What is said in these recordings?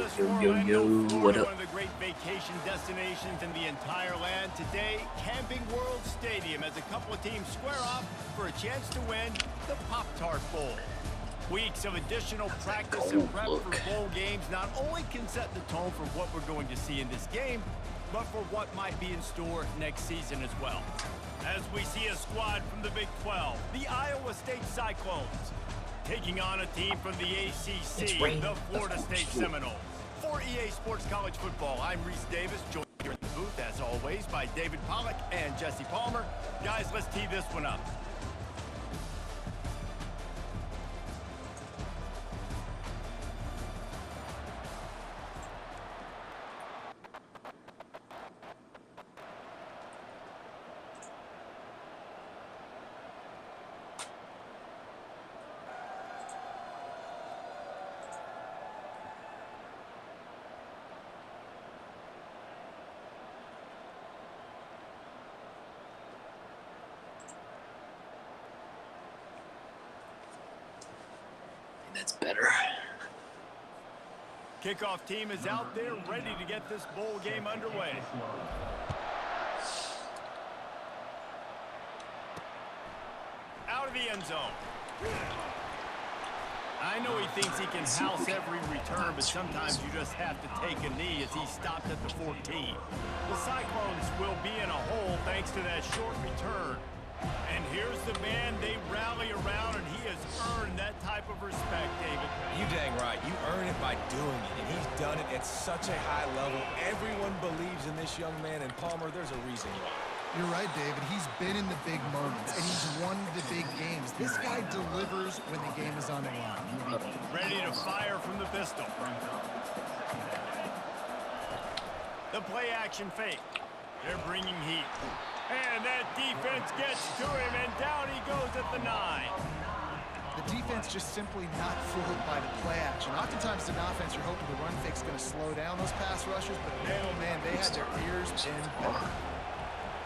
West Yo, yo, Orlando, yo, what Florida, up? one of the great vacation destinations in the entire land. Today, Camping World Stadium as a couple of teams square off for a chance to win the Pop-Tart Bowl. Weeks of additional practice and prep for Look. bowl games not only can set the tone for what we're going to see in this game, but for what might be in store next season as well. As we see a squad from the Big 12, the Iowa State Cyclones, taking on a team from the ACC, the Florida State Seminoles. For EA Sports College Football, I'm Reese Davis, joined here in the booth, as always, by David Pollack and Jesse Palmer. Guys, let's tee this one up. That's better. Kickoff team is out there ready to get this bowl game underway. Out of the end zone. I know he thinks he can house every return, but sometimes you just have to take a knee as he stopped at the 14. The Cyclones will be in a hole thanks to that short return. And here's the man they rally around, and he has earned that type of respect, David. You dang right. You earn it by doing it, and he's done it at such a high level. Everyone believes in this young man, and Palmer, there's a reason why. You're right, David. He's been in the big moments, and he's won the big games. This guy delivers when the game is on the line. Ready to fire from the pistol. The play-action fake. They're bringing heat. And that defense gets to him, and down he goes at the 9. The defense just simply not fooled by the play action. Oftentimes in offense, you're hoping the run fake's going to slow down those pass rushers, but man, oh man, they had their ears pinned back.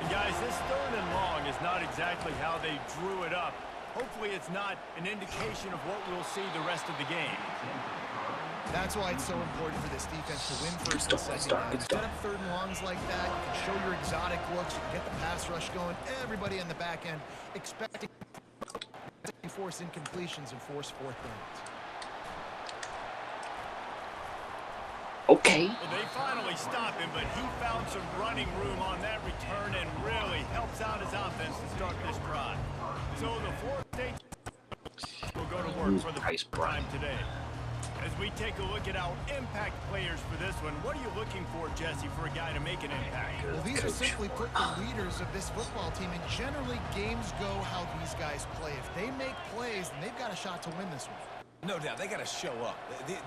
And guys, this 3rd and long is not exactly how they drew it up. Hopefully it's not an indication of what we'll see the rest of the game. That's why it's so important for this defense to win first and second down. Set up 3rd and longs like that. You can show your exotic looks. You can get the pass rush going. Everybody on the back end expecting to force incompletions and force 4th downs. Okay. Well, they finally stop him, but he found some running room on that return and really helps out his offense to start this drive. So the Florida State will go to work for the first time today. As we take a look at our impact players for this one, what are you looking for, Jesse, for a guy to make an impact? Well, these are simply put the leaders of this football team, and generally games go how these guys play. If they make plays, then they've got a shot to win this one. No doubt, they got to show up.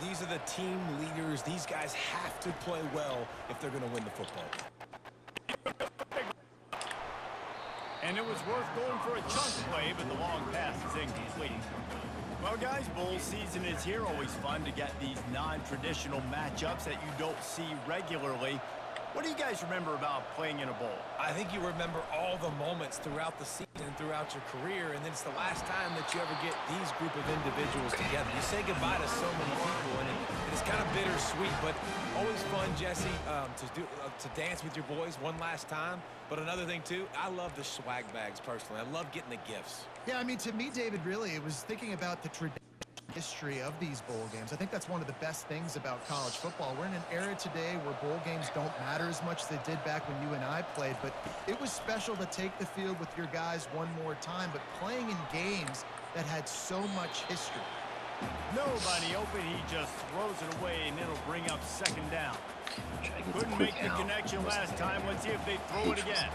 These are the team leaders. These guys have to play well if they're going to win the football. And it was worth going for a chunk play, but the long pass is incomplete. Well, guys, bowl season is here. Always fun to get these non-traditional matchups that you don't see regularly. What do you guys remember about playing in a bowl? I think you remember all the moments throughout the season and throughout your career, and then it's the last time that you ever get these group of individuals together. You say goodbye to so many people, and it's kind of bittersweet, but always fun, Jesse, to dance with your boys one last time. But another thing, too, I love the swag bags, personally. I love getting the gifts. Yeah, I mean, to me, David, really, it was thinking about the history of these bowl games. I think that's one of the best things about college football. We're in an era today where bowl games don't matter as much as they did back when you and I played, but it was special to take the field with your guys one more time, but playing in games that had so much history. Nobody open, he just throws it away, and it'll bring up 2nd down. Couldn't make the connection last time. Let's see if they throw it again.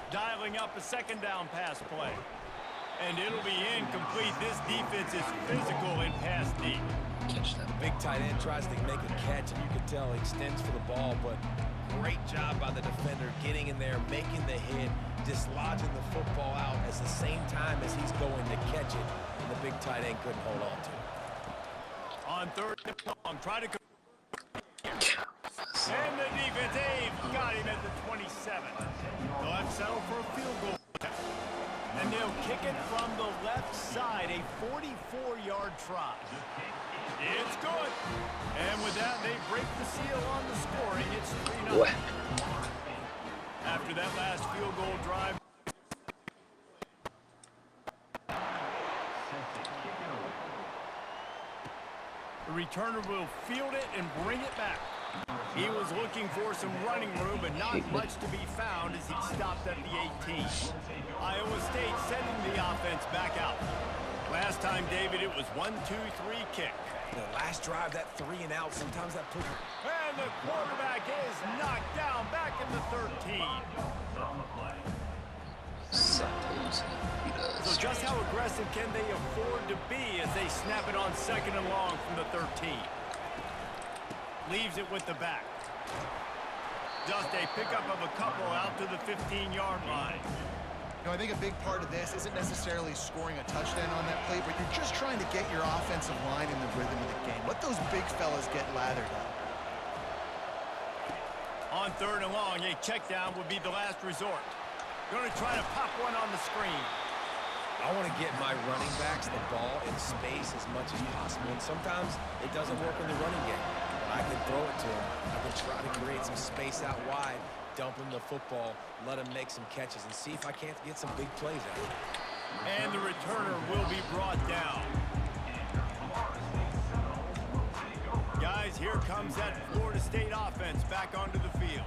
Dialing up a 2nd down pass play. And it'll be incomplete. This defense is physical and pass deep. Catch that. Big tight end tries to make a catch, and you can tell he extends for the ball, but great job by the defender getting in there, making the hit, dislodging the football out at the same time as he's going to catch it, and the big tight end couldn't hold on to it. On 3rd and long, try to go. And the defense, got him at the 27. They'll have to settle for a field goal. And they'll kick it from the left side, a 44-yard try. It's good. And with that, they break the seal on the scoring. It's 3-0. After that last field goal drive, the returner will field it and bring it back. He was looking for some running room, but not much to be found as he stopped at the 18. Iowa State sending the offense back out. Last time, David, it was 1-2-3 kick. The last drive, that 3 and out, sometimes that put... And the quarterback is knocked down back in the 13. So just how aggressive can they afford to be as they snap it on 2nd and long from the 13? Leaves it with the back. Just a pickup of a couple out to the 15-yard line. You know, I think a big part of this isn't necessarily scoring a touchdown on that play, but you're just trying to get your offensive line in the rhythm of the game. Let those big fellas get lathered up. On 3rd and long, a check down would be the last resort. Going to try to pop one on the screen. I want to get my running backs the ball in space as much as possible, and sometimes it doesn't work in the running game. But I can throw it to him. I can try to create some space out wide, dump him the football, let him make some catches, and see if I can't get some big plays out of it. And the returner will be brought down. Guys, here comes that Florida State offense back onto the field.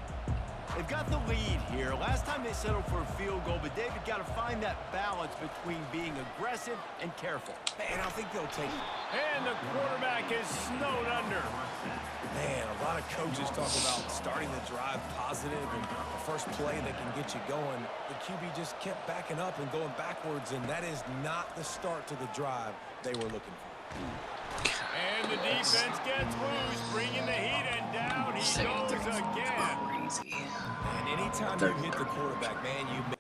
They've got the lead here. Last time they settled for a field goal, but David got to find that balance between being aggressive and careful. And I think they'll take it. And the quarterback is snowed under. Man, a lot of coaches talk about starting the drive positive and the first play that can get you going. The QB just kept backing up and going backwards, and that is not the start to the drive they were looking for. And the defense gets loose, bringing the heat, and down he goes again. Crazy. And anytime you hit the quarterback, man, you make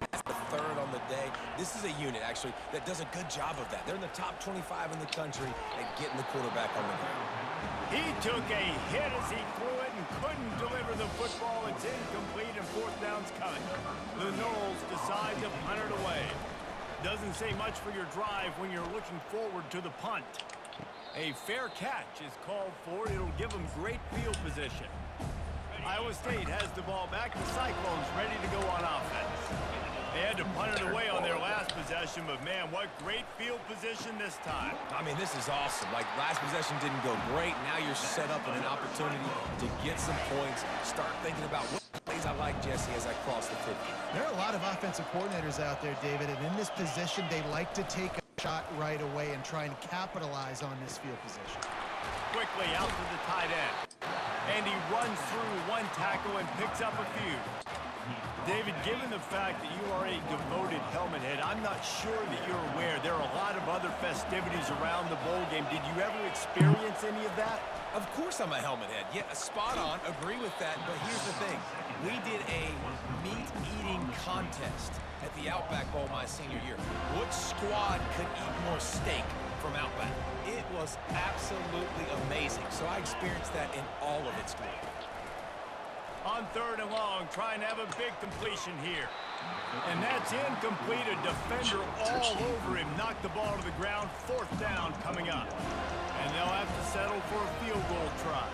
that's the 3rd on the day. This is a unit, actually, that does a good job of that. They're in the top 25 in the country at getting the quarterback on the ground. He took a hit as he threw it and couldn't deliver the football. It's incomplete, and 4th down's coming. The Noles decide to punt it away. Doesn't say much for your drive when you're looking forward to the punt. A fair catch is called for. It'll give them great field position. Iowa State has the ball back. The Cyclones ready to go on offense. They had to punt it away on their last possession, but man, what great field position this time. I mean, this is awesome. Like, last possession didn't go great. Now you're set up in an opportunity to get some points. Start thinking about what plays I like, Jesse, as I cross the 50. There are a lot of offensive coordinators out there, David, and in this position, they like to take a shot right away and try and capitalize on this field position. Quickly out to the tight end. And he runs through one tackle and picks up a few. David, given the fact that you are a devoted helmet head, I'm not sure that you're aware there are a lot of other festivities around the bowl game. Did you ever experience any of that? Of course I'm a helmet head. Yeah, spot on. Agree with that. But here's the thing. We did a meat-eating contest at the Outback Bowl my senior year. Which squad could eat more steak from Outback? It was absolutely amazing. So I experienced that in all of its glory. On 3rd and long, trying to have a big completion here. And that's incomplete. A defender all over him. Knocked the ball to the ground. 4th down coming up. And they'll have to settle for a field goal try.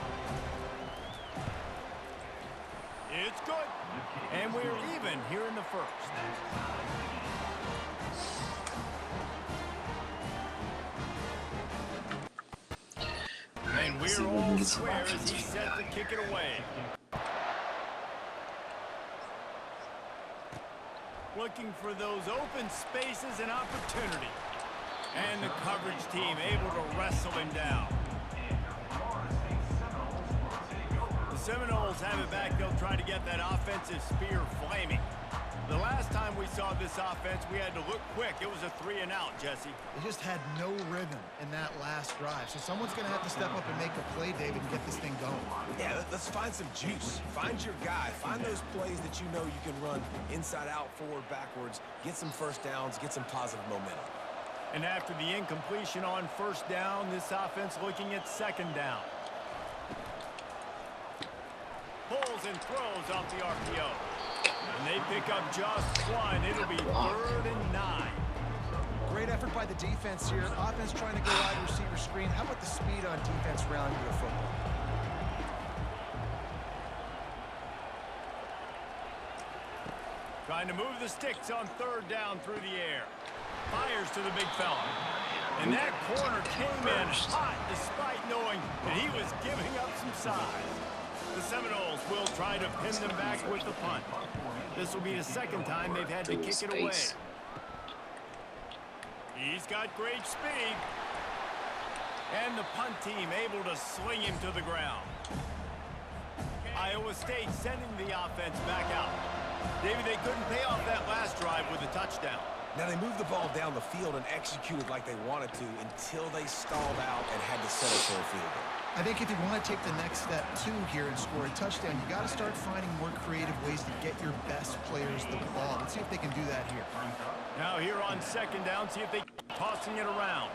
It's good. And we're even here in the 1st. And we're all square as he's set to kick it away. Looking for those open spaces and opportunity. And the coverage team able to wrestle him down. The Seminoles have it back. They'll try to get that offensive spear flaming. The last time we saw this offense, we had to look quick. It was a 3 and out, Jesse. They just had no rhythm in that last drive. So someone's going to have to step up and make a play, David, and get this thing going. Yeah, let's find some juice. Find your guy. Find those plays that you know you can run inside out, forward, backwards. Get some 1st downs. Get some positive momentum. And after the incompletion on 1st down, this offense looking at 2nd down. Pulls and throws off the RPO. And they pick up just one. It'll be 3rd and 9. Great effort by the defense here. Offense trying to go wide receiver screen. How about the speed on defense rounding the football? Trying to move the sticks on 3rd down through the air. Fires to the big fella. And that corner came in hot despite knowing that he was giving up some size. The Seminoles will try to pin them back with the punt. This will be the 2nd time they've had to kick it away. He's got great speed. And the punt team able to sling him to the ground. Iowa State sending the offense back out. David, they couldn't pay off that last drive with a touchdown. Now they moved the ball down the field and executed like they wanted to until they stalled out and had to settle for a field goal. I think if you want to take the next step too here and score a touchdown, you got to start finding more creative ways to get your best players the ball. Let's see if they can do that here. Now here on 2nd down, see if they keep tossing it around.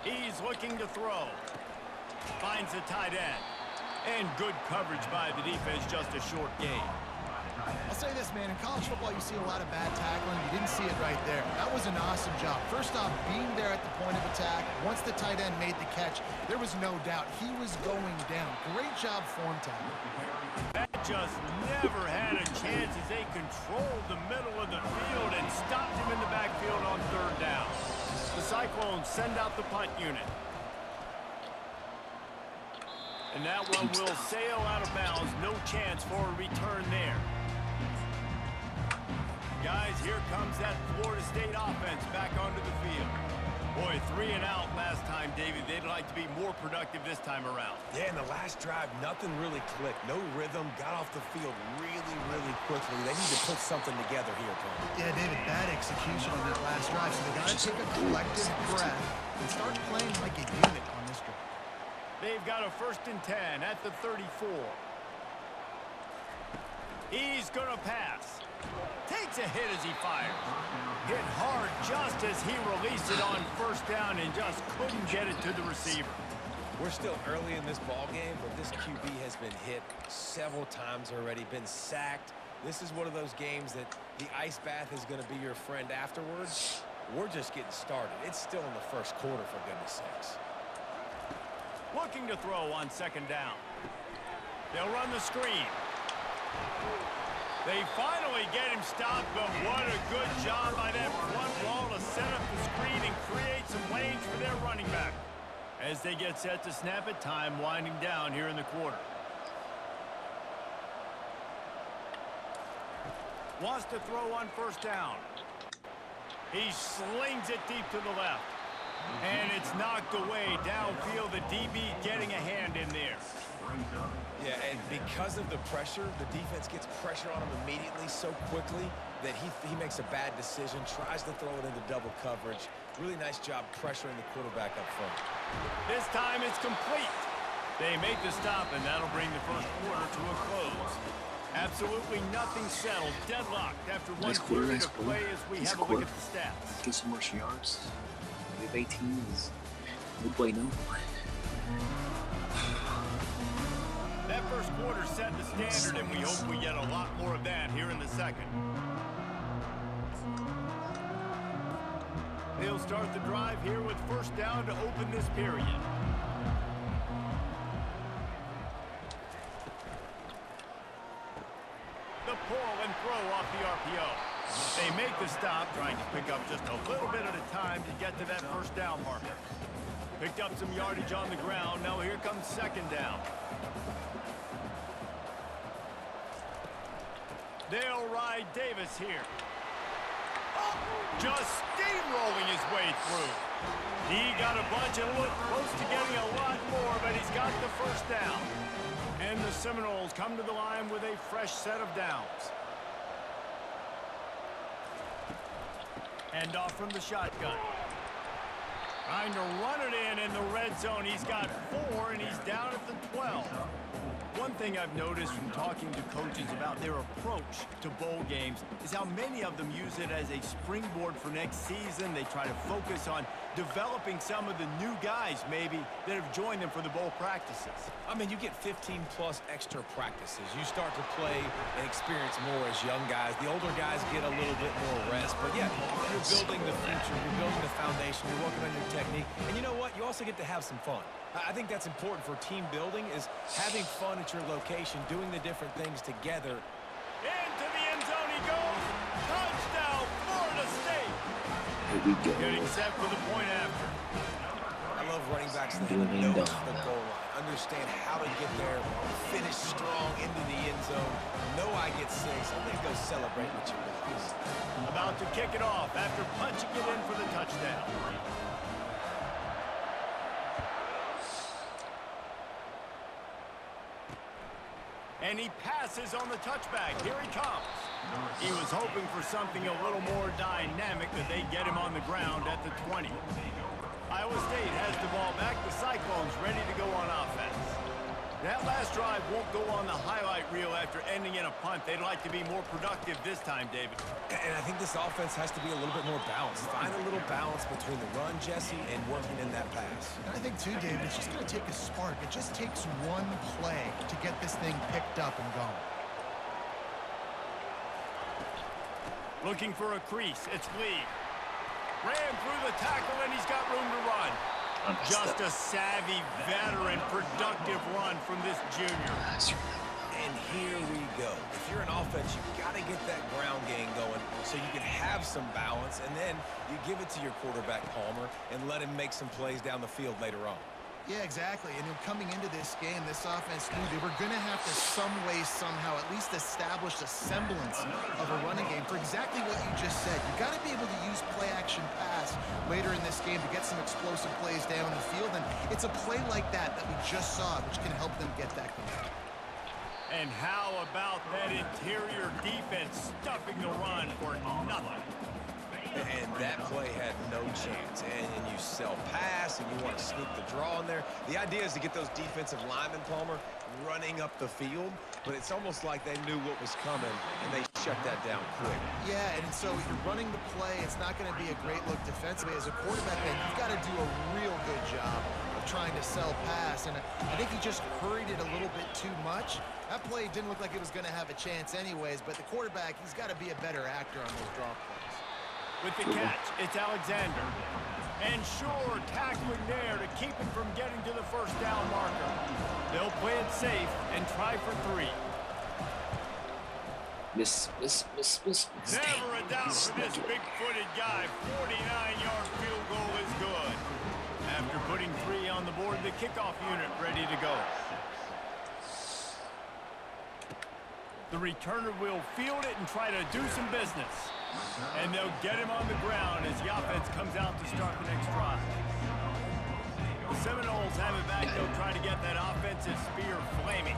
He's looking to throw. Finds the tight end. And good coverage by the defense, just a short gain. I'll say this, man. In college football, you see a lot of bad tackling. You didn't see it right there. That was an awesome job. First off, being there at the point of attack. Once the tight end made the catch, there was no doubt he was going down. Great job form tackle. That just never had a chance as they controlled the middle of the field and stopped him in the backfield on 3rd down. The Cyclones send out the punt unit. And that one will sail out of bounds. No chance for a return there. Guys, here comes that Florida State offense back onto the field. Boy, 3 and out last time, David. They'd like to be more productive this time around. Yeah, in the last drive, nothing really clicked. No rhythm. Got off the field really, really quickly. They need to put something together here, Tony. Yeah, David, bad execution on that last drive. So they got to take a collective breath and start playing like a unit on this drive. They've got a 1st and 10 at the 34. He's going to pass. Takes a hit as he fires. Hit hard just as he released it on 1st down and just couldn't get it to the receiver. We're still early in this ball game, but this QB has been hit several times already, been sacked. This is one of those games that the ice bath is going to be your friend afterwards. We're just getting started. It's still in the 1st quarter, for goodness sakes. Looking to throw on 2nd down. They'll run the screen. They finally get him stopped, but what a good job by that front wall to set up the screen and create some lanes for their running back. As they get set to snap it, time winding down here in the quarter. Wants to throw on 1st down. He slings it deep to the left. And it's knocked away downfield. The DB getting a hand in there. Yeah, and because of the pressure, the defense gets pressure on him immediately so quickly that he makes a bad decision, tries to throw it into double coverage. Really nice job pressuring the quarterback up front. This time it's complete. They make the stop, and that'll bring the 1st quarter to a close. Absolutely nothing settled. Deadlocked after one period of play as we have a look at the stats. Get some more yards. We have 18 is no bueno. That 1st quarter set the standard, and we hope we get a lot more of that here in the 2nd. They'll start the drive here with 1st down to open this period. The pull and throw off the RPO. They make the stop, trying to pick up just a little bit at a time to get to that 1st down marker. Picked up some yardage on the ground. Now here comes 2nd down. They'll ride Davis here. Just steamrolling his way through. He got a bunch and looked close to getting a lot more, but he's got the 1st down. And the Seminoles come to the line with a fresh set of downs. Hand off from the shotgun. Trying to run it in the red zone. He's got 4, and he's down at the 12. One thing I've noticed from talking to coaches about their approach to bowl games is how many of them use it as a springboard for next season. They try to focus on developing some of the new guys, maybe, that have joined them for the bowl practices. I mean, you get 15-plus extra practices. You start to play and experience more as young guys. The older guys get a little bit more rest. But, yeah, you're building the future. You're building the foundation. You're working on your technique. And you know what? You also get to have some fun. I think that's important for team building, is having fun at your location, doing the different things together. Into the end zone he goes. Touchdown, Florida State. Here we go. Getting set for the point after. I love running backs that Doing know it the goal line, understand how to get there, finish strong into the end zone, know I get 6, and then go celebrate with your boys. About to kick it off after punching it in for the touchdown. And he passes on the touchback. Here he comes. He was hoping for something a little more dynamic, but they get him on the ground at the 20. Iowa State has the ball back. The Cyclones ready to go on offense. That last drive won't go on the highlight reel after ending in a punt. They'd like to be more productive this time, David. And I think this offense has to be a little bit more balanced. Find a little balance between the run, Jesse, and working in that pass. And I think, too, David, it's just going to take a spark. It just takes one play to get this thing picked up and going. Looking for a crease. It's Lee. Ran through the tackle, and he's got room to run. Just a savvy, veteran, productive run from this junior. And here we go. If you're an offense, you've got to get that ground game going so you can have some balance, and then you give it to your quarterback, Palmer, and let him make some plays down the field later on. Yeah, exactly. And coming into this game, this offense knew they were going to have to some way, somehow, at least establish a semblance of a running game for exactly what you just said. You got to be able to use play-action pass later in this game to get some explosive plays down the field. And it's a play like that we just saw, which can help them get that going. And how about that interior defense stuffing the run for nothing? And that play had no chance. And you sell pass, and you want to sneak the draw in there. The idea is to get those defensive linemen, Palmer, running up the field. But it's almost like they knew what was coming, and they shut that down quick. Yeah, and so if you're running the play, it's not going to be a great look defensively. As a quarterback, then you've got to do a real good job of trying to sell pass. And I think he just hurried it a little bit too much. That play didn't look like it was going to have a chance anyways, but the quarterback, he's got to be a better actor on those draw plays. With the catch, it's Alexander. And sure, tackling there to keep him from getting to the first down marker. They'll play it safe and try for 3. Miss. Never a doubt for this big-footed guy. 49-yard field goal is good. After putting 3 on the board, the kickoff unit ready to go. The returner will field it and try to do some business. And they'll get him on the ground as the offense comes out to start the next drive. The Seminoles have it back. They'll try to get that offensive spear flaming.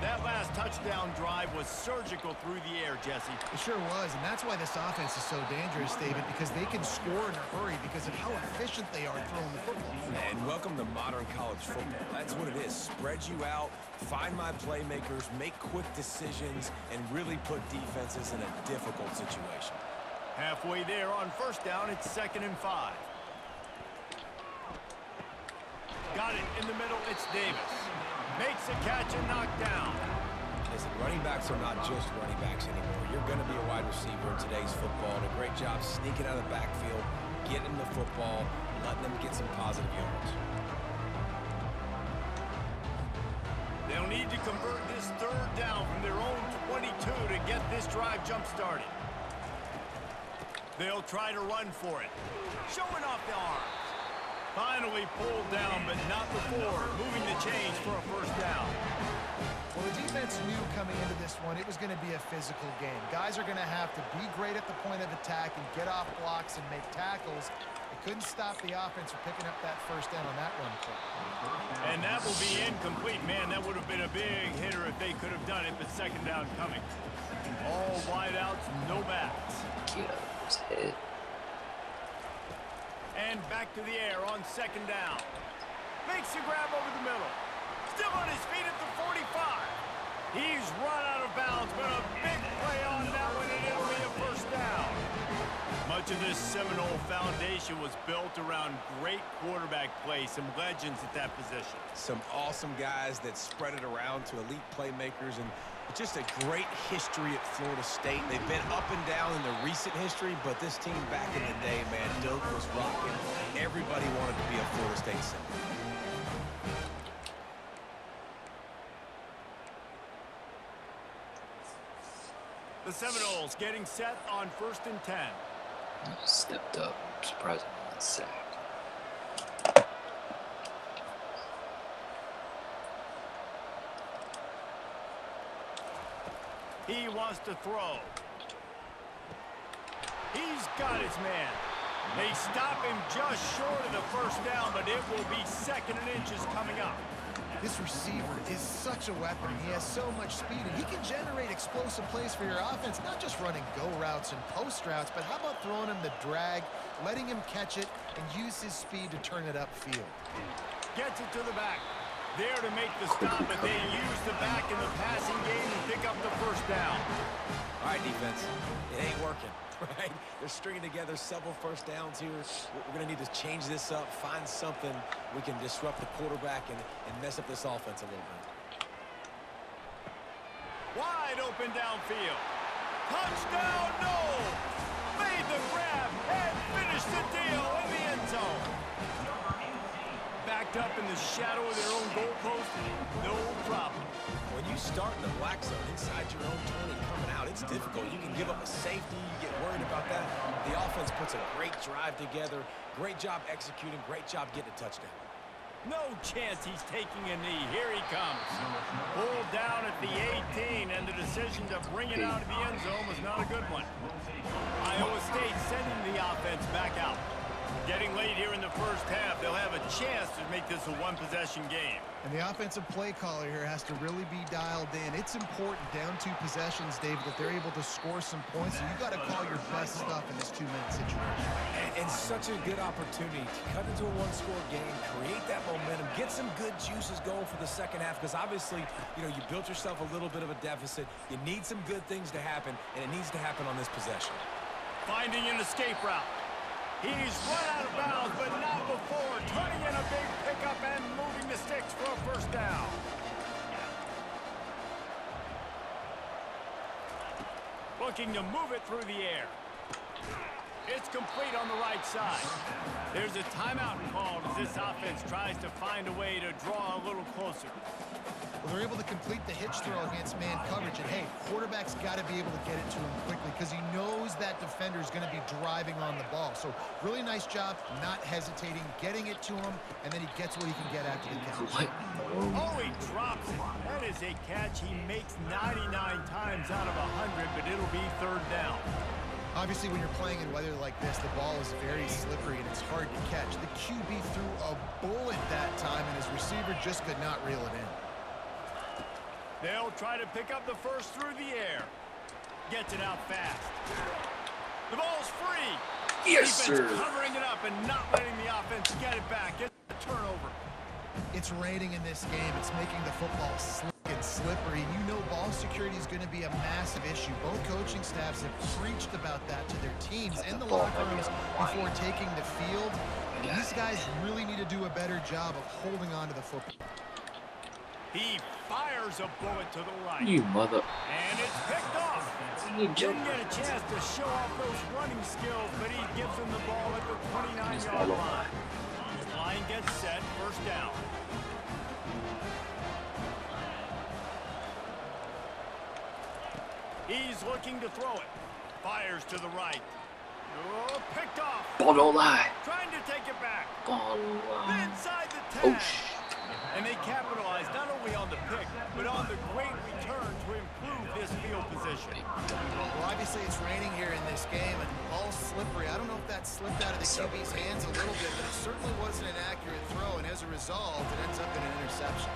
That last touchdown drive was surgical through the air, Jesse. It sure was, and that's why this offense is so dangerous, David, because they can score in a hurry because of how efficient they are throwing the football. And welcome to modern college football. That's what it is. Spread you out, find my playmakers, make quick decisions, and really put defenses in a difficult situation. Halfway there on first down, it's 2nd and 5. Got it in the middle, it's Davis. Makes a catch and knocked down. Listen, running backs are not just running backs anymore. You're going to be a wide receiver in today's football. And a great job sneaking out of the backfield, getting the football, letting them get some positive yards. They'll need to convert this 3rd down from their own 22 to get this drive jump-started. They'll try to run for it. Showing off the arms. Finally pulled down, but not before. Moving the chains for a first down. Well, the defense knew coming into this one it was going to be a physical game. Guys are going to have to be great at the point of attack and get off blocks and make tackles. They couldn't stop the offense from picking up that first down on that run play. And that will be incomplete. Man, that would have been a big hitter if they could have done it, but 2nd down coming. All wideouts, no backs. Get up his head. And back to the air on 2nd down. Makes the grab over the middle. Still on his feet at the 45. He's run out of bounds, but a big play on that one, and it'll be a first down. Much of this Seminole foundation was built around great quarterback play, some legends at that position. Some awesome guys that spread it around to elite playmakers, and just a great history at Florida State. They've been up and down in the recent history, but this team back in the day, man, Doak was rocking. Everybody wanted to be a Florida State Seminole. The Seminoles getting set on 1st and 10. Stepped up. Surprisingly not sacked. He wants to throw. He's got his man. They stop him just short of the first down, but it will be 2nd and inches coming up. This receiver is such a weapon. He has so much speed, and he can generate explosive plays for your offense, not just running go routes and post routes, but how about throwing him the drag, letting him catch it, and use his speed to turn it upfield. Gets it to the back. There to make the stop, but they use the back in the passing game and pick up the first down. All right, defense, it ain't working, right? They're stringing together several first downs here. We're going to need to change this up, find something we can disrupt the quarterback and mess up this offense a little bit. Wide open downfield. Touchdown, no! Made the grab and finished the deal in the end zone. Backed up in the shadow of their own goalpost, no problem. When you start in the black zone inside your own 20 coming out, it's difficult. You can give up a safety, you get worried about that. The offense puts a great drive together. Great job executing, great job getting a touchdown. No chance he's taking a knee. Here he comes. Pulled down at the 18, and the decision to bring it out of the end zone was not a good one. Iowa State sending the offense back out. Getting late here in the first half, they'll have a chance to make this a one-possession game. And the offensive play caller here has to really be dialed in. It's important down 2 possessions, David, that they're able to score some points. So you got to call your best stuff in this 2-minute situation. And such a good opportunity to cut into a one-score game, create that momentum, get some good juices going for the second half, because obviously, you built yourself a little bit of a deficit. You need some good things to happen, and it needs to happen on this possession. Finding an escape route. He's run out of bounds, but not before. Turning in a big pickup and moving the sticks for a first down. Looking to move it through the air. It's complete on the right side. There's a timeout called as this offense tries to find a way to draw a little closer. Well, they're able to complete the hitch throw against man coverage. And, hey, quarterback's got to be able to get it to him quickly because he knows that defender is going to be driving on the ball. So really nice job not hesitating, getting it to him, and then he gets what he can get after the catch. Oh, he drops it. That is a catch he makes 99 times out of 100, but it'll be 3rd down. Obviously, when you're playing in weather like this, the ball is very slippery and it's hard to catch. The QB threw a bullet that time, and his receiver just could not reel it in. They'll try to pick up the first through the air. Gets it out fast. The ball's free. Yes, Defense sir. covering it up and not letting the offense get it back. Get the turnover. It's raining in this game. It's making the football slick and slippery. You know ball security is going to be a massive issue. Both coaching staffs have preached about that to their teams in the locker rooms before taking the field. These guys really need to do a better job of holding on to the football. He fires a bullet to the right. You mother. And it's picked off. Didn't get a chance to show off those running skills, but he gives him the ball at the 29-yard line. Line gets set, first down. He's looking to throw it. Fires to the right. Oh, picked off. Ball don't lie. Trying to take it back. Ball don't lie. Inside the Oh, 10. And they capitalize not only on the pick, but on the great return to improve this field position. Well, obviously it's raining here in this game, and ball's slippery. I don't know if that slipped out of the QB's hands a little bit, but it certainly wasn't an accurate throw, and as a result, it ends up in an interception.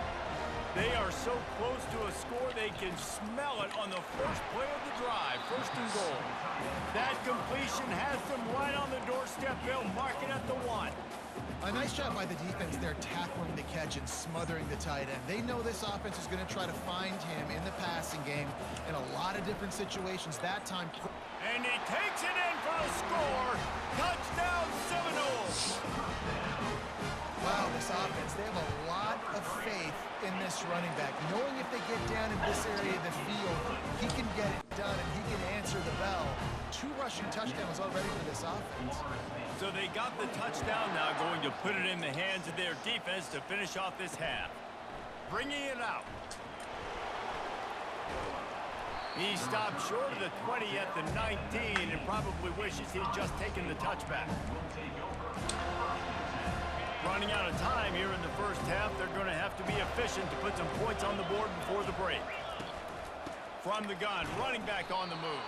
They are so close to a score, they can smell it on the first play of the drive, 1st and goal. That completion has them right on the doorstep. They'll mark it at the 1. A nice job by the defense there, tackling the catch and smothering the tight end. They know this offense is going to try to find him in the passing game in a lot of different situations. That time... And he takes it in for a score. Touchdown Seminoles. Wow, this offense, they have a lot of faith in this running back. Knowing if they get down in this area of the field, he can get it done and he can answer the bell. 2 rushing touchdowns already for this offense. So they got the touchdown, now going to put it in the hands of their defense to finish off this half. Bringing it out. He stopped short of the 20 at the 19 and probably wishes he'd just taken the touchback. Running out of time here in the first half, they're going to have to be efficient to put some points on the board before the break. From the gun, running back on the move.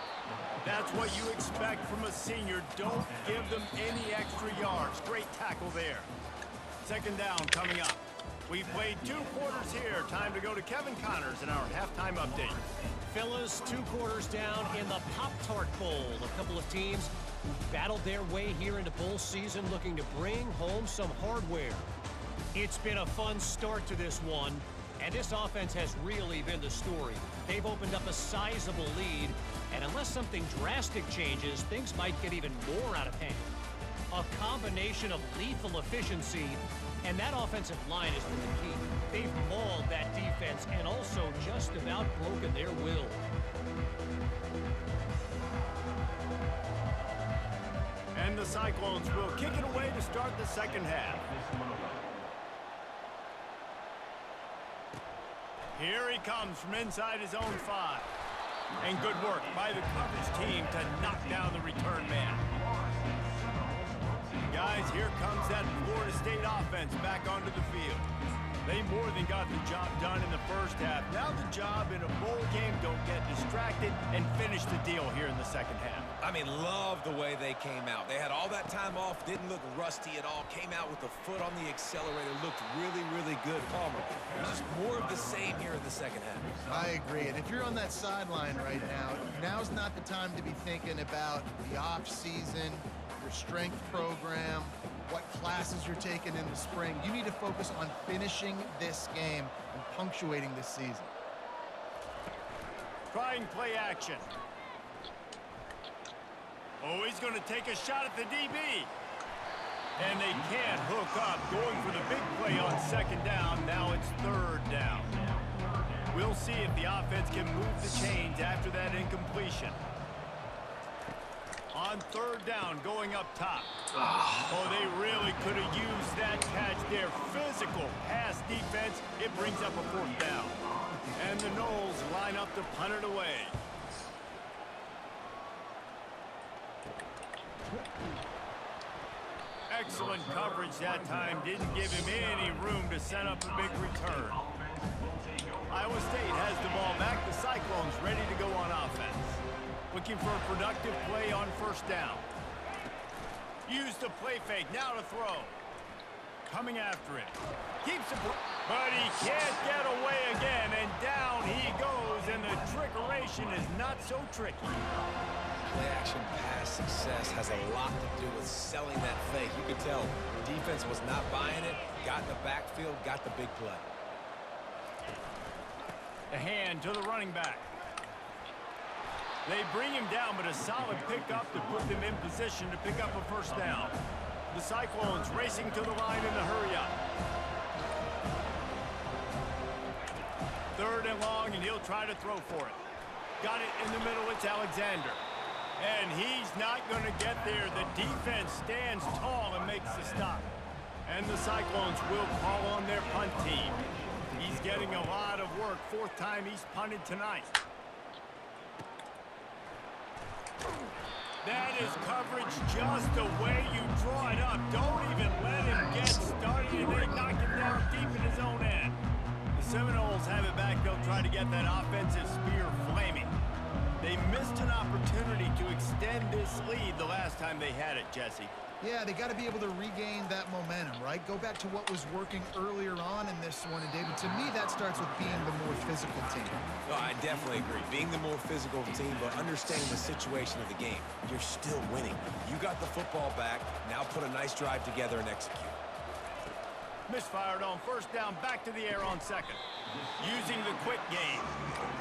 That's what you expect from a senior. Don't give them any extra yards. Great tackle there. Second down coming up. We've played 2 quarters here. Time to go to Kevin Connors in our halftime update. Fellas, 2 quarters down in the Pop-Tart Bowl. A couple of teams who've battled their way here into bowl season looking to bring home some hardware. It's been a fun start to this one, and this offense has really been the story. They've opened up a sizable lead, and unless something drastic changes, things might get even more out of hand. A combination of lethal efficiency, and that offensive line has been the key. They've mauled that defense and also just about broken their will. And the Cyclones will kick it away to start the second half. Here he comes from inside his own 5. And good work by the coverage team to knock down the return man. Guys, here comes that Florida State offense back onto the field. They more than got the job done in the first half. Now the job in a bowl game, don't get distracted and finish the deal here in the second half. I mean, love the way they came out. They had all that time off, didn't look rusty at all, came out with the foot on the accelerator, looked really, really good. Palmer, just more of the same here in the second half. I agree, and if you're on that sideline right now, now's not the time to be thinking about the off-season, your strength program, what classes you're taking in the spring. You need to focus on finishing this game and punctuating this season. Trying play action. Oh, he's going to take a shot at the DB. And they can't hook up. Going for the big play on second down. Now it's third down. We'll see if the offense can move the chains after that incompletion. On third down, going up top. Oh, they really could have used that catch there. Physical pass defense. It brings up a 4th down. And the Noles line up to punt it away. Excellent coverage that time. Didn't give him any room to set up a big return. Iowa State has the ball back. The Cyclones ready to go on offense. Looking for a productive play on first down. Use the play fake. Now to throw. Coming after it. Keeps it, but he can't get away again. And down he goes. And the trickeration is not so tricky. Play-action pass success has a lot to do with selling that fake. You could tell defense was not buying it, got in the backfield, got the big play. The hand to the running back. They bring him down, but a solid pickup to put them in position to pick up a first down. The Cyclones racing to the line in the hurry-up. Third and long, and he'll try to throw for it. Got it in the middle. It's Alexander. And he's not going to get there. The defense stands tall and makes the stop. And the Cyclones will call on their punt team. He's getting a lot of work. 4th time he's punted tonight. That is coverage just the way you draw it up. Don't even let him get started, and they knock him down deep in his own end. The Seminoles have it back. They'll try to get that offensive spear flaming. They missed an opportunity to extend this lead the last time they had it, Jesse. Yeah, they got to be able to regain that momentum, right? Go back to what was working earlier on in this one. And, David, to me, that starts with being the more physical team. No, I definitely agree. Being the more physical team, but understanding the situation of the game. You're still winning. You got the football back. Now put a nice drive together and execute. Misfired on first down, back to the air on second. Using the quick game.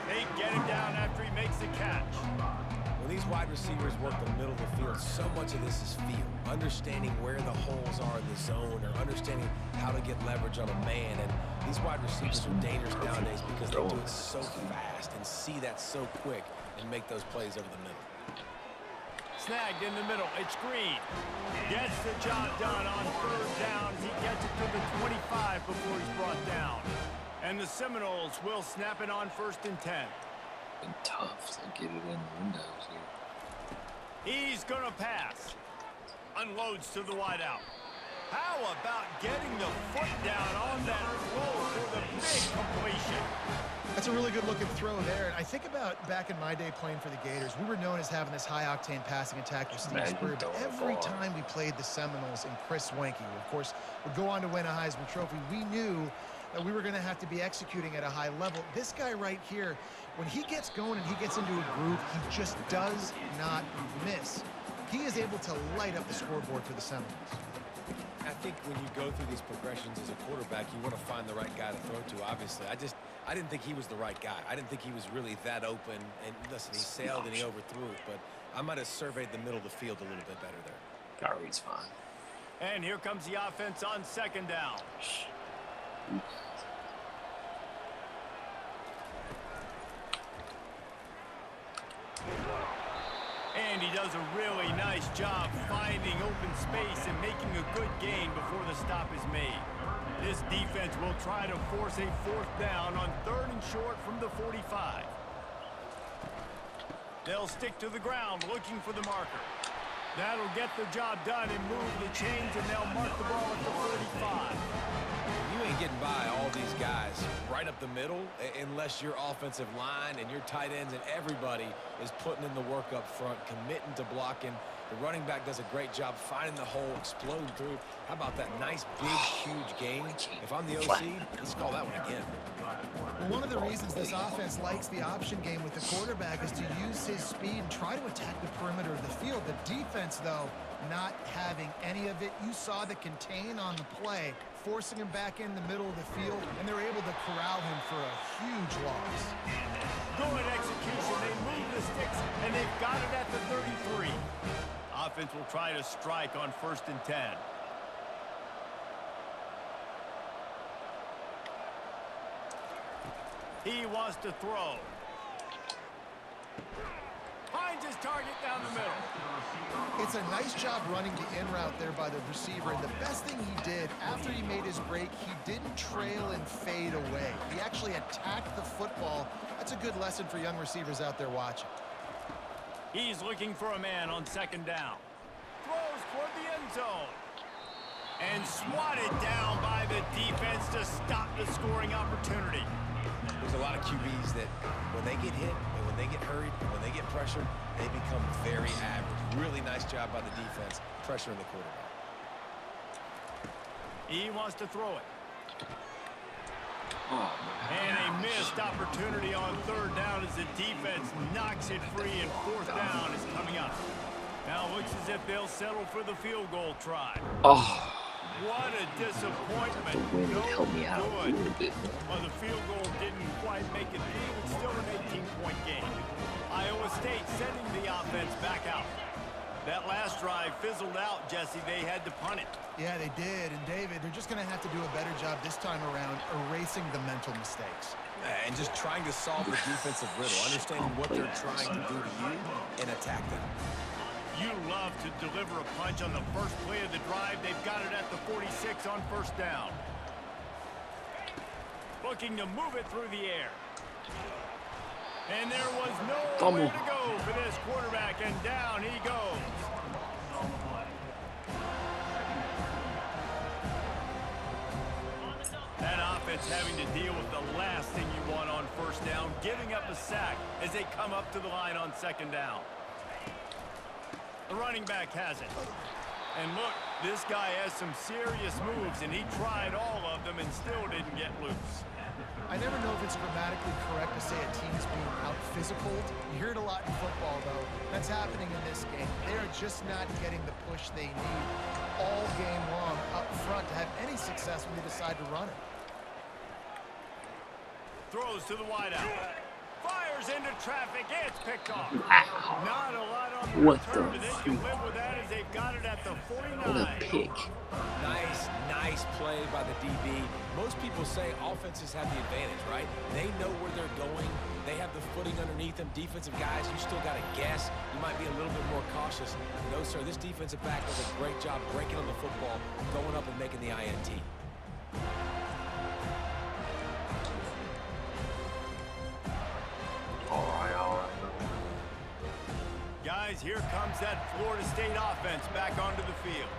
They get him down after he makes the catch. When these wide receivers work the middle of the field, so much of this is feel. Understanding where the holes are in the zone or understanding how to get leverage on a man. And these wide receivers are dangerous nowadays because they do it so fast and see that so quick and make those plays over the middle. Snagged in the middle. It's Green. Gets the job done on third down. He gets it to the 25 before he's brought down. And the Seminoles will snap it on 1st and 10. Been tough to get it in the windows here. He's going to pass. Unloads to the wideout. How about getting the foot down on that throw for the big completion? That's a really good-looking throw there. And I think about back in my day playing for the Gators, we were known as having this high-octane passing attack with Steve Spurrier. But every time we played the Seminoles and Chris Wenke, who, of course, would go on to win a Heisman Trophy, we knew that we were going to have to be executing at a high level. This guy right here, when he gets going and he gets into a groove, he just does not miss. He is able to light up the scoreboard for the Seminoles. I think when you go through these progressions as a quarterback, you want to find the right guy to throw to, obviously. I didn't think he was the right guy. I didn't think he was really that open. And listen, he sailed and he overthrew it, but I might have surveyed the middle of the field a little bit better there. Gary's fine. And here comes the offense on 2nd down. And he does a really nice job finding open space and making a good gain before the stop is made. This defense will try to force a 4th down on 3rd and short from the 45. They'll stick to the ground looking for the marker. That'll get the job done and move the chains, and they'll mark the ball at the 35. You ain't getting by all these guys right up the middle unless your offensive line and your tight ends and everybody is putting in the work up front, committing to blocking. The running back does a great job finding the hole, exploding through. How about that nice, big, huge gain? If I'm the OC, let's call that one again. Well, one of the reasons this offense likes the option game with the quarterback is to use his speed and try to attack the perimeter of the field. The defense, though, not having any of it. You saw the contain on the play, forcing him back in the middle of the field, and they're able to corral him for a huge loss. Good execution. They move the sticks, and they've got it at the 33. Offense will try to strike on 1st and 10. He wants to throw. Finds his target down the middle. It's a nice job running the in route there by the receiver, and the best thing he did after he made his break, he didn't trail and fade away. He actually attacked the football. That's a good lesson for young receivers out there watching. He's looking for a man on 2nd down. Throws toward the end zone. And swatted down by the defense to stop the scoring opportunity. There's a lot of QBs that when they get hit and when they get hurried and when they get pressured, they become very average. Really nice job by the defense pressuring the quarterback. He wants to throw it. Oh, And a missed opportunity on 3rd down as the defense knocks it free, and 4th down is coming up. Now it looks as if they'll settle for the field goal try. oh. What a disappointment. The wind helped me out a good. little bit. Well, the field goal didn't quite make it through. It's still an 18-point game. Iowa State sending the offense back out. That last drive fizzled out, Jesse. They had to punt it. Yeah, they did. And, David, they're just going to have to do a better job this time around erasing the mental mistakes. And just trying to solve the defensive riddle, understanding what they're trying to do to you and attack them. You love to deliver a punch on the first play of the drive. They've got it at the 46 on 1st down. Looking to move it through the air. And there was nowhere to go for this quarterback, and down he goes. That offense having to deal with the last thing you want on 1st down, giving up a sack as they come up to the line on 2nd down. The running back has it. And look, this guy has some serious moves, and he tried all of them and still didn't get loose. I never know if it's grammatically correct to say a team is being out-physicaled. You hear it a lot in football, though. That's happening in this game. They are just not getting the push they need. all game long up front to have any success when they decide to run it. Throws to the wideout. Fires into traffic. It's picked off. Wow. Not a lot on the What return, the but they freak? can live with that as they've got it at the 49. What a pick. Nice play by the DB. Most people say offenses have the advantage, right? They know where they're going. They have the footing underneath them. Defensive guys, you still got to guess. You might be a little bit more cautious. No, sir, this defensive back does a great job breaking on the football, going up and making the INT. All right. Guys, here comes that Florida State offense back onto the field.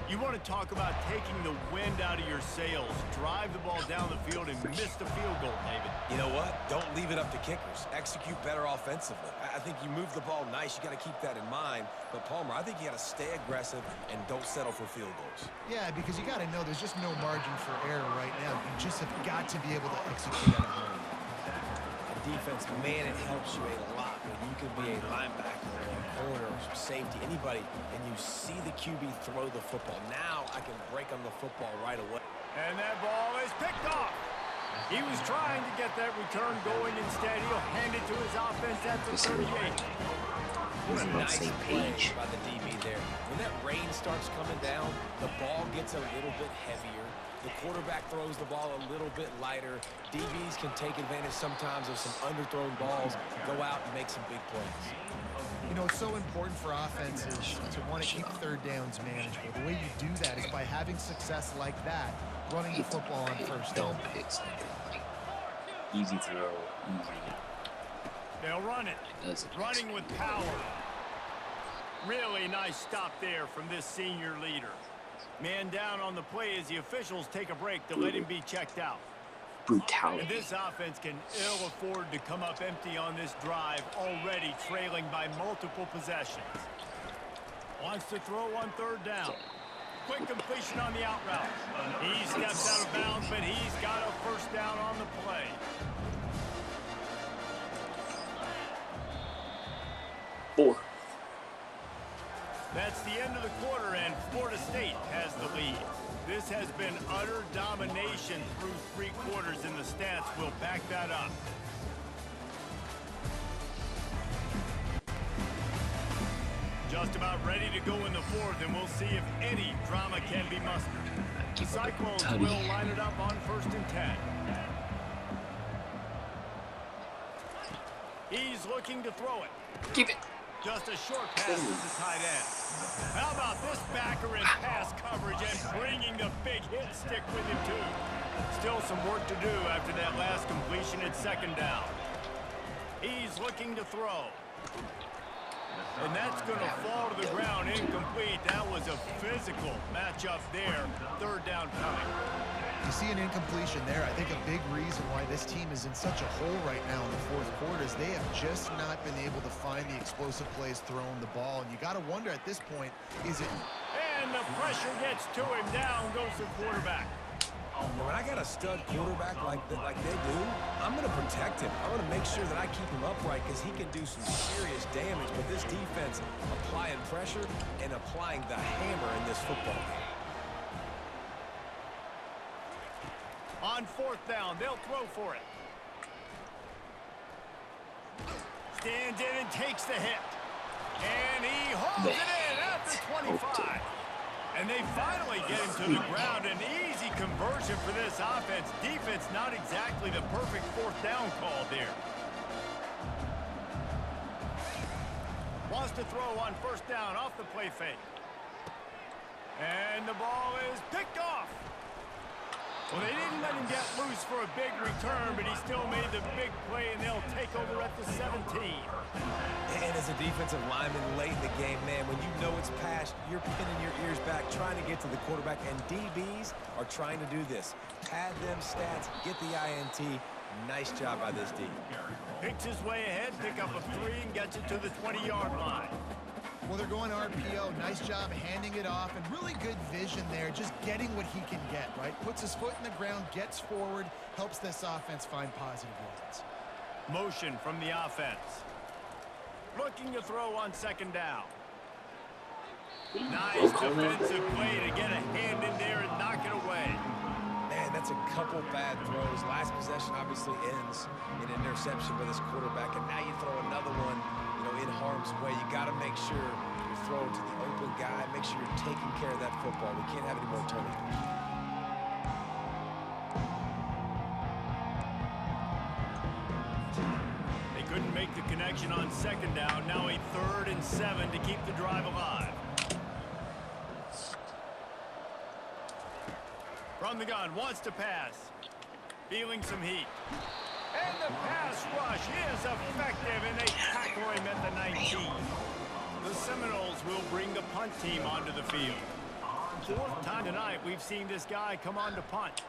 You want to talk about taking the wind out of your sails. Drive the ball down the field and miss the field goal, David. You know what? Don't leave it up to kickers. Execute better offensively. I think you move the ball nice. You got to keep that in mind. But, Palmer, I think you got to stay aggressive and don't settle for field goals. Yeah, because you got to know there's just no margin for error right now. You just have got to be able to execute at home. Defense, man, it helps you a lot when you can be a linebacker or a corner or some safety, anybody, and you see the QB throw the football. Now I can break on the football right away. And that ball is picked off. He was trying to get that return going. Instead, he'll hand it to his offense at the 38. What a nice play by the DB there. When that rain starts coming down, the ball gets a little bit heavier. The quarterback throws the ball a little bit lighter. DBs can take advantage sometimes of some underthrown balls, go out and make some big plays. You know, it's so important for offenses to want to keep third downs manageable. The way you do that is by having success like that, running the football on first down. Don't picks. Easy throw, easy. They'll run it. Running with power. Really nice stop there from this senior leader. Man down on the play as the officials take a break to let him be checked out. Brutality. And this offense can ill afford to come up empty on this drive, already trailing by multiple possessions. Wants to throw on third down. Quick completion on the out route. He steps out of bounds, but he's got a first down on the play. Four. That's the end of the quarter, and Florida State has the lead. This has been utter domination through 3 quarters, and the stats will back that up. Just about ready to go in the 4th, and we'll see if any drama can be mustered. The Cyclones will line it up on 1st and 10. He's looking to throw it. Give it. Just a short pass to the tight end. How about this backer in pass coverage and bringing the big hit stick with him, too? Still some work to do after that last completion at 2nd down. He's looking to throw. And that's going to fall to the ground incomplete. That was a physical matchup there. 3rd down coming. You see an incompletion there. I think a big reason why this team is in such a hole right now in the 4th quarter is they have just not been able to find the explosive plays throwing the ball. And you got to wonder at this point, is it... And the pressure gets to him. Down goes the quarterback. When I got a stud quarterback like they do, I'm going to protect him. I'm going to make sure that I keep him upright because he can do some serious damage. But this defense applying pressure and applying the hammer in this football game. On 4th down, they'll throw for it. Stands in and takes the hit. And he hauls it in after 25. And they finally get him to the ground. An easy conversion for this offense. Defense not exactly the perfect 4th down call there. Wants to throw on 1st down off the play fake. And the ball is picked off. Well, they didn't let him get loose for a big return, but he still made the big play, and they'll take over at the 17. And as a defensive lineman late in the game, man, when you know it's past, you're pinning your ears back, trying to get to the quarterback, and DBs are trying to do this. Pad them stats, get the INT. Nice job by this D. Picks his way ahead, pick up a 3, and gets it to the 20-yard line. Well, they're going RPO. Nice job handing it off, and really good vision there, just getting what he can get, right? Puts his foot in the ground, gets forward, helps this offense find positive yards. Motion from the offense. Looking to throw on 2nd down. Nice defensive play to get a hand in there and knock it away. Man, that's a couple bad throws. Last possession obviously ends in interception by this quarterback, and now you throw another one, in harm's way. You got to make sure you throw it to the open guy. Make sure you're taking care of that football. We can't have any more turnovers. They couldn't make the connection on second down. Now a 3rd and 7 to keep the drive alive. From the gun, wants to pass. Feeling some heat. And the pass rush is effective, and they tackle him at the 19. The Seminoles will bring the punt team onto the field. 4th time tonight we've seen this guy come on to punt.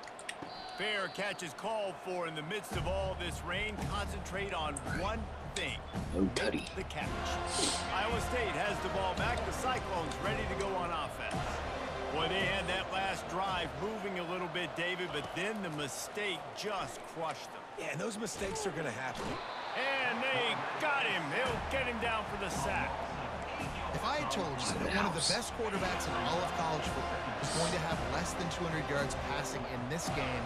Fair catch is called for in the midst of all this rain. Concentrate on one thing. No tutty. The catch. Iowa State has the ball back. The Cyclones ready to go on offense. Boy, they had that last drive moving a little bit, David, but then the mistake just crushed them. Yeah, and those mistakes are going to happen. And they got him. They'll get him down for the sack. If I had told you that one of the best quarterbacks in all of college football was going to have less than 200 yards passing in this game,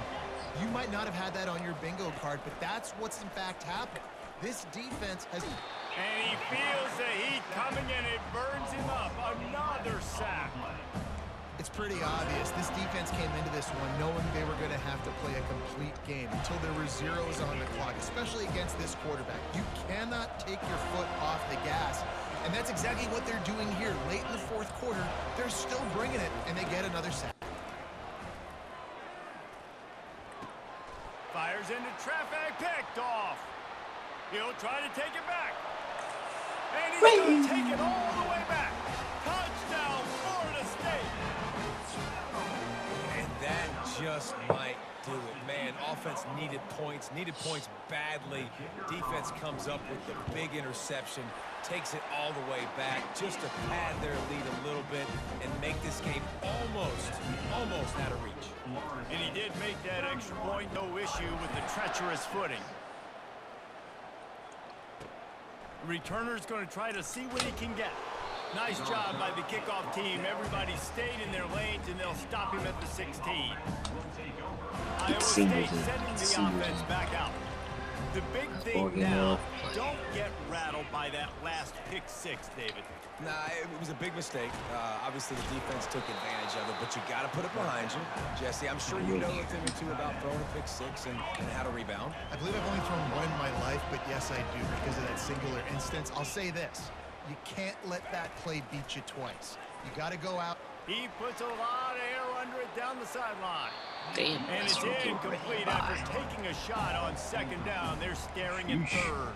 you might not have had that on your bingo card, but that's what's in fact happened. This defense has... And he feels the heat coming, and it burns him up. Another sack. It's pretty obvious. This defense came into this one knowing they were going to have to play a complete game until there were zeros on the clock, especially against this quarterback. You cannot take your foot off the gas, and that's exactly what they're doing here. Late in the 4th quarter, they're still bringing it, and they get another sack. Fires into traffic, picked off. He'll try to take it back. And he's going to take it all the way back. Touchdown, Florida State. And that just might do it. Man, offense needed points badly. Defense comes up with the big interception, takes it all the way back just to pad their lead a little bit and make this game almost out of reach. And he did make that extra point, no issue with the treacherous footing. The returner's going to try to see what he can get. Nice job by the kickoff team. Everybody stayed in their lanes, and they'll stop him at the 16. Iowa State sending the offense back out. The big thing now, don't get rattled by that last pick 6, David. Nah, it was a big mistake. Obviously, the defense took advantage of it, but you got to put it behind you. Jesse, I'm sure you know a thing or two about throwing a pick 6 and how to rebound. I believe I've only thrown one in my life, but yes, I do because of that singular instance. I'll say this. You can't let that play beat you twice. You got to go out. He puts a lot of air under it down the sideline. Damn, And it's incomplete after taking a shot on second down. They're staring at 3rd.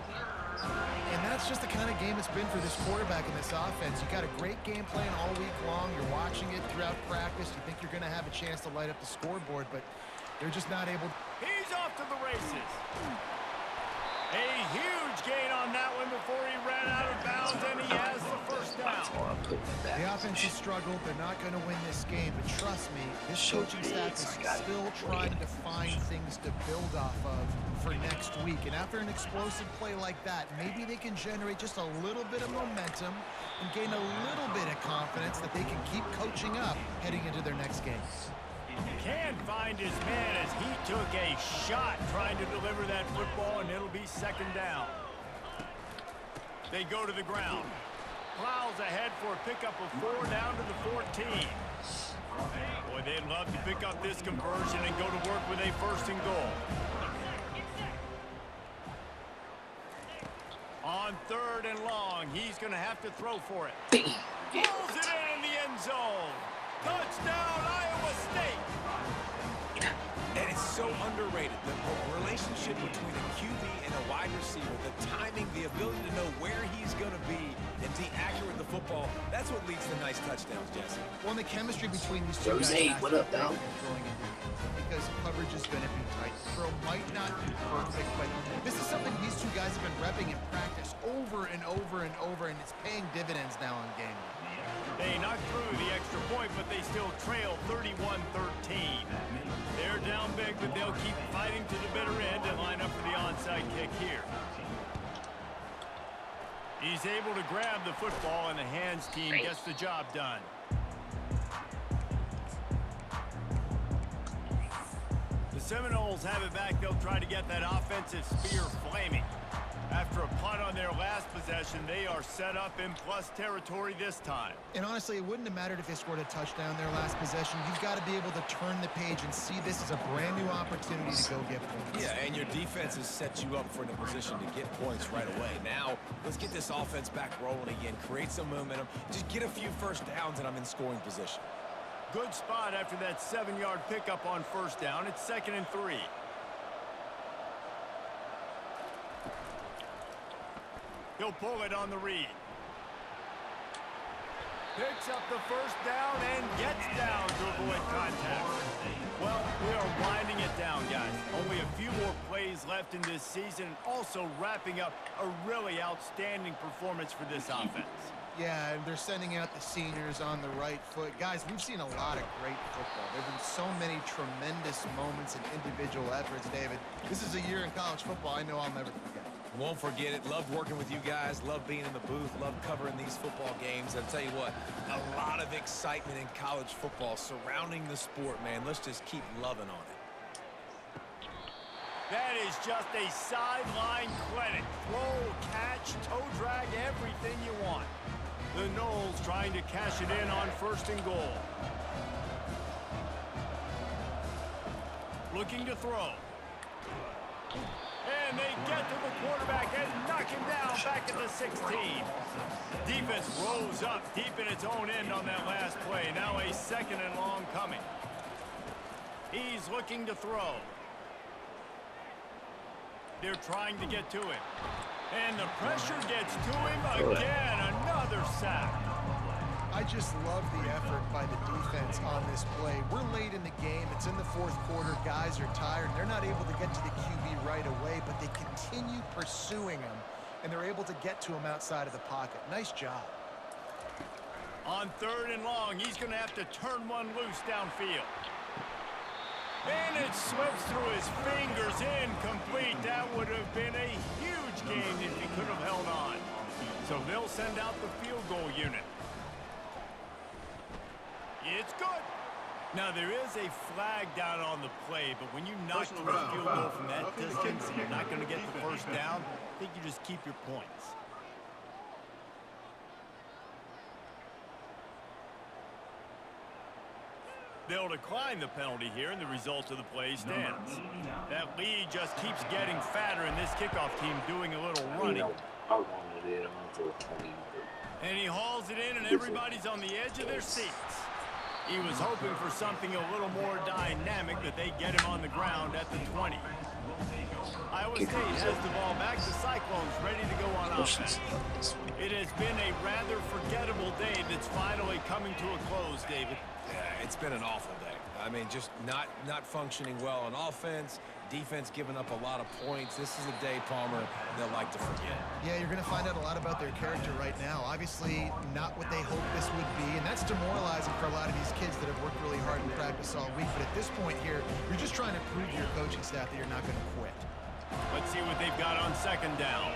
And that's just the kind of game it's been for this quarterback in this offense. You got a great game plan all week long. You're watching it throughout practice. You think you're going to have a chance to light up the scoreboard, but they're just not able. He's off to the races. A huge gain on that one before he ran out of bounds, and he has the first down. The offense has struggled. They're not going to win this game, but trust me, this coaching staff is still trying to find things to build off of for next week. And after an explosive play like that, maybe they can generate just a little bit of momentum and gain a little bit of confidence that they can keep coaching up heading into their next game. Can't find his man as he took a shot trying to deliver that football, and it'll be second down. They go to the ground. Plows ahead for a pickup of 4 down to the 14. Boy, they'd love to pick up this conversion and go to work with a 1st and goal. On 3rd and long, he's going to have to throw for it. Pulls it in the end zone. Touchdown, Iowa State. And it's so underrated. The relationship between a QB and a wide receiver, the timing, the ability to know where he's going to be and be accurate with the football, that's what leads to nice touchdowns, Jesse. Well, and the chemistry between these two Jose, guys what up, dog? because coverage is going to be tight. Throw might not be perfect, but this is something these two guys have been repping in practice over and over and over, and it's paying dividends now in game. They knocked through the extra point, but they still trail 31-13. They're down big, but they'll keep fighting to the bitter end and line up for the onside kick here. He's able to grab the football, and the hands team gets the job done. The Seminoles have it back. They'll try to get that offensive spear flaming. After a punt on their last possession, they are set up in plus territory this time. And honestly, it wouldn't have mattered if they scored a touchdown their last possession. You've got to be able to turn the page and see this as a brand new opportunity to go get points. Yeah, and your defense has set you up for in a position to get points right away. Now, let's get this offense back rolling again, create some momentum, just get a few first downs, and I'm in scoring position. Good spot after that 7-yard pickup on first down. It's 2nd and 3. He'll pull it on the read. Picks up the first down and gets down to avoid contact. Well, we are winding it down, guys. Only a few more plays left in this season. Also wrapping up a really outstanding performance for this offense. Yeah, and they're sending out the seniors on the right foot. Guys, we've seen a lot of great football. There have been so many tremendous moments and individual efforts, David. This is a year in college football I know I'll never forget. Won't forget it. Loved working with you guys. Loved being in the booth. Loved covering these football games. I'll tell you what, a lot of excitement in college football surrounding the sport, man. Let's just keep loving on it. That is just a sideline clinic. Throw, catch, toe drag, everything you want. The Noles trying to cash it in on 1st and goal. Looking to throw. And they get to the quarterback and knock him down back at the 16. Defense rose up deep in its own end on that last play. Now a 2nd and long coming. He's looking to throw. They're trying to get to him. And the pressure gets to him again. Another sack. I just love the effort by the defense on this play. We're late in the game. It's in the 4th quarter. Guys are tired. They're not able to get to the QB right away, but they continue pursuing him, and they're able to get to him outside of the pocket. Nice job. On 3rd and long, he's going to have to turn one loose downfield. And it slips through his fingers, incomplete. That would have been a huge gain if he could have held on. So they'll send out the field goal unit. It's good. Now, there is a flag down on the play, but when you knock through a field goal from that distance and you're not going to get the first down, I think you just keep your points. They'll decline the penalty here, and the result of the play stands. That lead just keeps getting fatter, and this kickoff team doing a little running. And he hauls it in, and everybody's on the edge of their seats. He was hoping for something a little more dynamic, but they get him on the ground at the 20. Iowa State has the ball back. The Cyclones ready to go on offense. It has been a rather forgettable day that's finally coming to a close, David. Yeah, it's been an awful day. I mean, just not functioning well on offense. Defense giving up a lot of points. This is a day, Palmer, they'll like to forget. Yeah, you're going to find out a lot about their character right now. Obviously, not what they hoped this would be, and that's demoralizing for a lot of these kids that have worked really hard in practice all week. But at this point here, you're just trying to prove to your coaching staff that you're not going to quit. Let's see what they've got on 2nd down.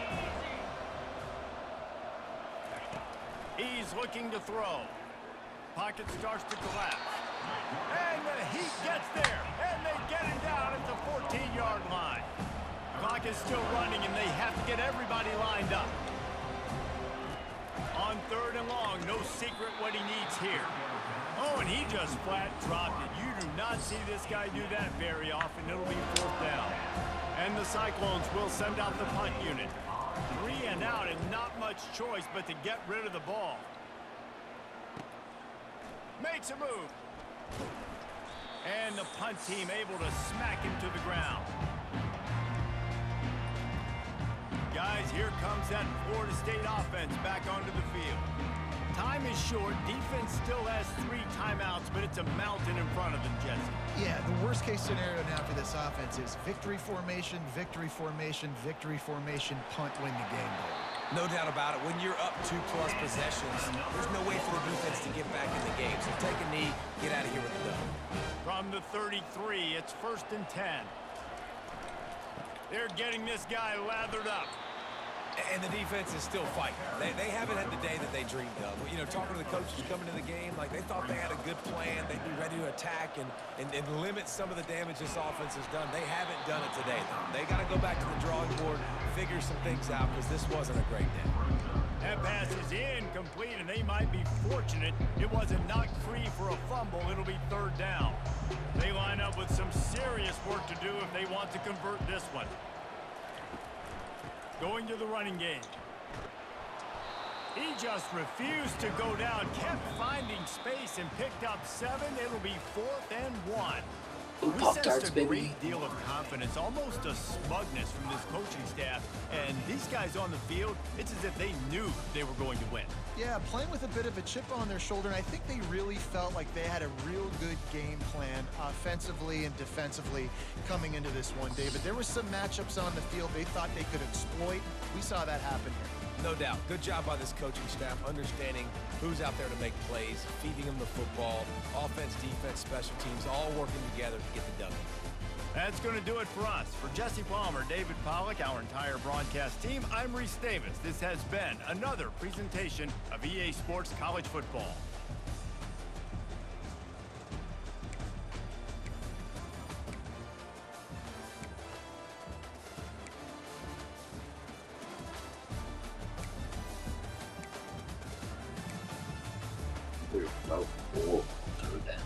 He's looking to throw. Pocket starts to collapse. And the Heat gets there, and they get him down at the 14-yard line. Clock is still running, and they have to get everybody lined up. On 3rd and long, no secret what he needs here. Oh, and he just flat dropped it. You do not see this guy do that very often. It'll be 4th down. And the Cyclones will send out the punt unit. 3 and out, and not much choice but to get rid of the ball. Makes a move. And the punt team able to smack him to the ground. Guys, here comes that Florida State offense back onto the field. Time is short. Defense still has 3 timeouts, but it's a mountain in front of them, Jesse. Yeah, the worst-case scenario now for this offense is victory formation, victory formation, victory formation, punt, win the game. No doubt about it. When you're up 2+ possessions, there's no way for the defense to get back in the game. So take a knee, get out of here with the dub. From the 33, it's 1st and 10. They're getting this guy lathered up. And the defense is still fighting. They haven't had the day that they dreamed of. You know, talking to the coaches coming to the game, like they thought they had a good plan. They'd be ready to attack and limit some of the damage this offense has done. They haven't done it today, though. They got to go back to the drawing board, figure some things out, because this wasn't a great day. That pass is incomplete, and they might be fortunate it wasn't knocked free for a fumble. It'll be third down. They line up with some serious work to do if they want to convert this one. Going to the running game. He just refused to go down, kept finding space and picked up 7. It'll be 4th and 1. Ooh, We Pop-Tarts, sensed a baby. great deal of confidence, almost a smugness from this coaching staff. And these guys on the field, it's as if they knew they were going to win. Yeah, playing with a bit of a chip on their shoulder, and I think they really felt like they had a real good game plan offensively and defensively coming into this one, David. There were some matchups on the field they thought they could exploit. We saw that happen here. No doubt. Good job by this coaching staff, understanding who's out there to make plays, feeding them the football, offense, defense, special teams, all working together to get the W. That's going to do it for us. For Jesse Palmer, David Pollack, our entire broadcast team, I'm Reese Davis. This has been another presentation of EA Sports College Football. Oh, oh, third down.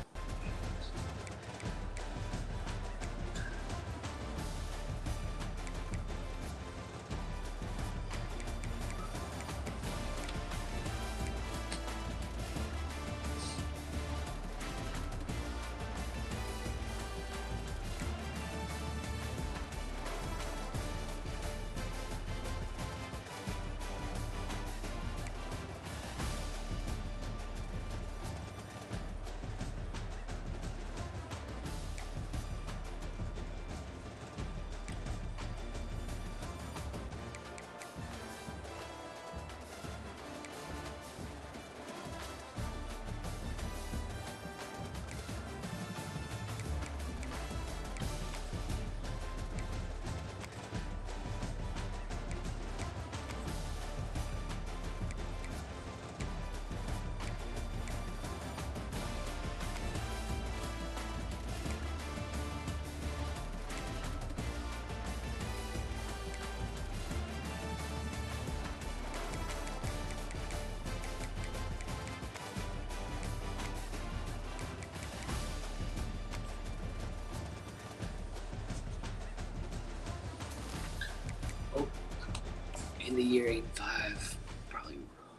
In the year 85, probably,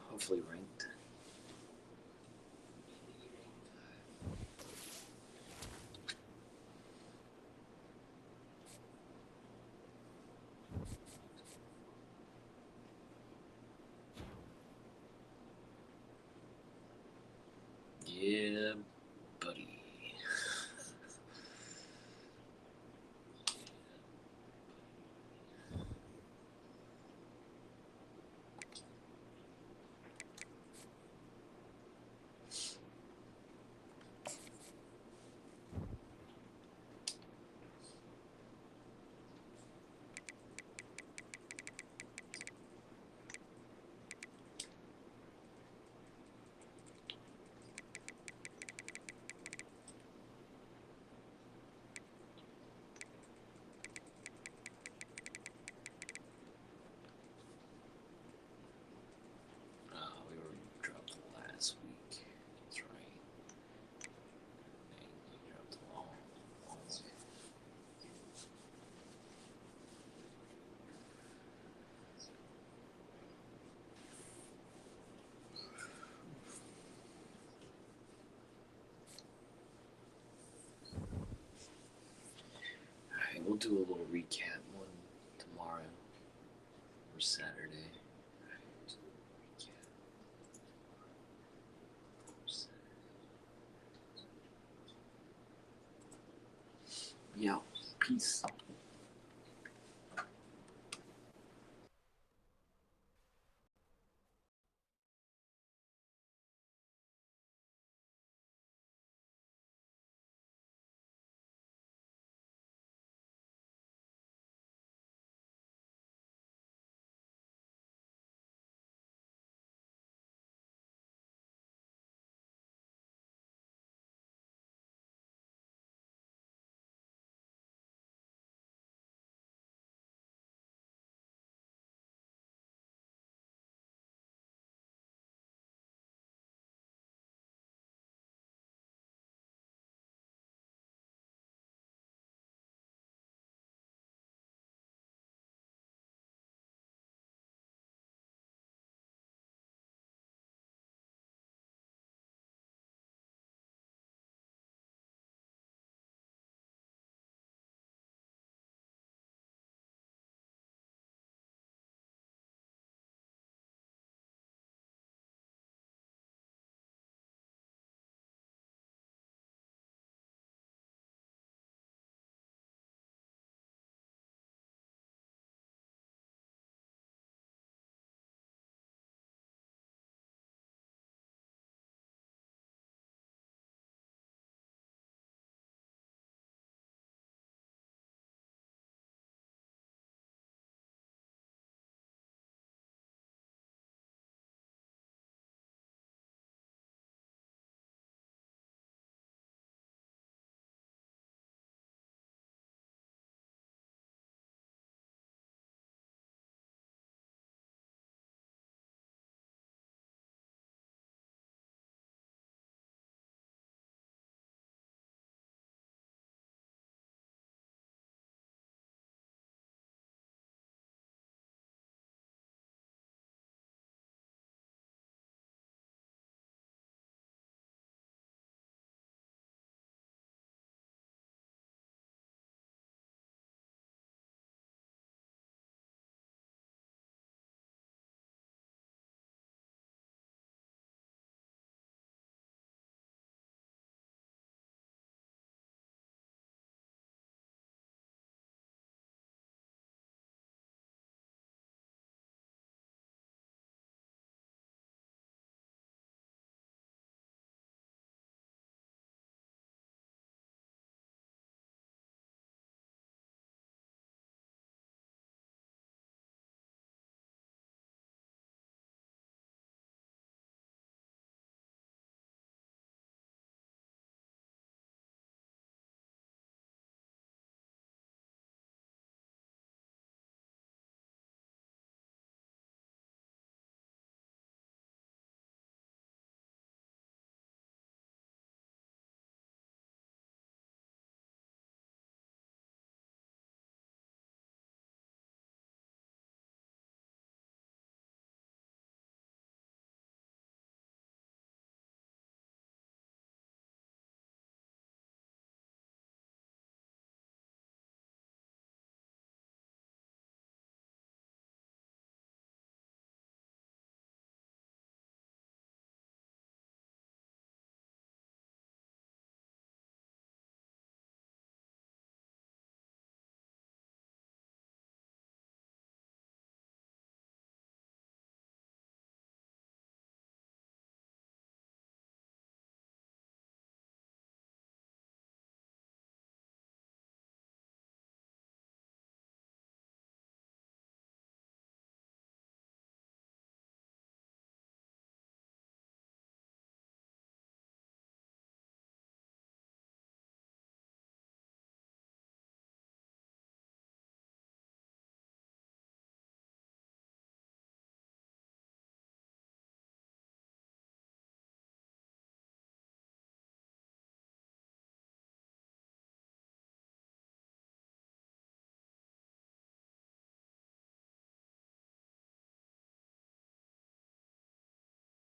hopefully ranked. Yeah, buddy. We were dropped last week. That's right. And we dropped the long way. Alright, we'll do a little recap one tomorrow or Saturday. Yeah, peace.